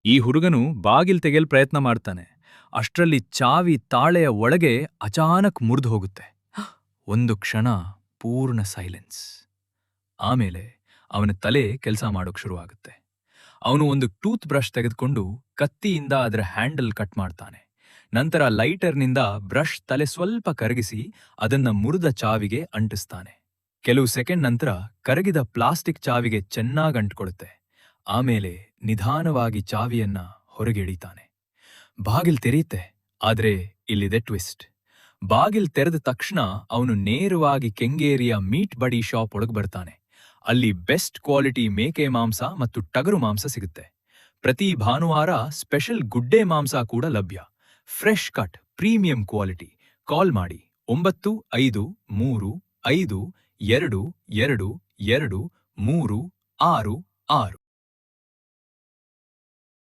ಈ ಹುಡುಗನು ಬಾಗಿಲ್ ತೆಗೆಯಲ್ ಪ್ರಯತ್ನ ಮಾಡ್ತಾನೆ. ಅಷ್ಟ್ರಲ್ಲಿ ಚಾವಿ ತಾಳೆಯ ಒಳಗೆ ಅಚಾನಕ್ ಮುರಿದು ಹೋಗುತ್ತೆ. ಒಂದು ಕ್ಷಣ ಪೂರ್ಣ ಸೈಲೆನ್ಸ್. ಆಮೇಲೆ ಅವನ ತಲೆ ಕೆಲಸ ಮಾಡೋಕ್ ಶುರುವಾಗುತ್ತೆ. ಅವನು ಒಂದು ಟೂತ್ ಬ್ರಷ್ ತೆಗೆದುಕೊಂಡು ಕತ್ತಿಯಿಂದ ಅದರ ಹ್ಯಾಂಡಲ್ ಕಟ್ ಮಾಡ್ತಾನೆ. ನಂತರ ಲೈಟರ್ನಿಂದ ಬ್ರಷ್ ತಲೆ ಸ್ವಲ್ಪ ಕರಗಿಸಿ ಅದನ್ನ ಮುರಿದ ಚಾವಿಗೆ ಅಂಟಿಸ್ತಾನೆ. ಕೆಲವು ಸೆಕೆಂಡ್ ನಂತರ ಕರಗಿದ ಪ್ಲಾಸ್ಟಿಕ್ ಚಾವಿಗೆ ಚೆನ್ನಾಗ್ ಅಂಟ್ಕೊಳುತ್ತೆ. ಆಮೇಲೆ ನಿಧಾನವಾಗಿ ಚಾವಿಯನ್ನ ಹೊರಗೆ ಎಳಿತಾನೆ. ಬಾಗಿಲ್ ತೆರೆಯುತ್ತೆ. ಆದ್ರೆ ಇಲ್ಲಿದೆ ಟ್ವಿಸ್ಟ್. ಬಾಗಿಲ್ ತೆರೆದ ತಕ್ಷಣ ಅವನು ನೇರವಾಗಿ ಕೆಂಗೇರಿಯ ಮೀಟ್ ಬಡಿ ಶಾಪ್ ಒಳಗೆ ಬರ್ತಾನೆ. ಅಲ್ಲಿ ಬೆಸ್ಟ್ ಕ್ವಾಲಿಟಿ ಮೇಕೆ ಮಾಂಸ ಮತ್ತು ಟಗರು ಮಾಂಸ ಸಿಗುತ್ತೆ. ಪ್ರತಿ ಭಾನುವಾರ ಸ್ಪೆಷಲ್ ಗುಡ್ಡೆ ಮಾಂಸ ಕೂಡ ಲಭ್ಯ. Fresh cut premium quality. Call ಮಾಡಿ 953522223666.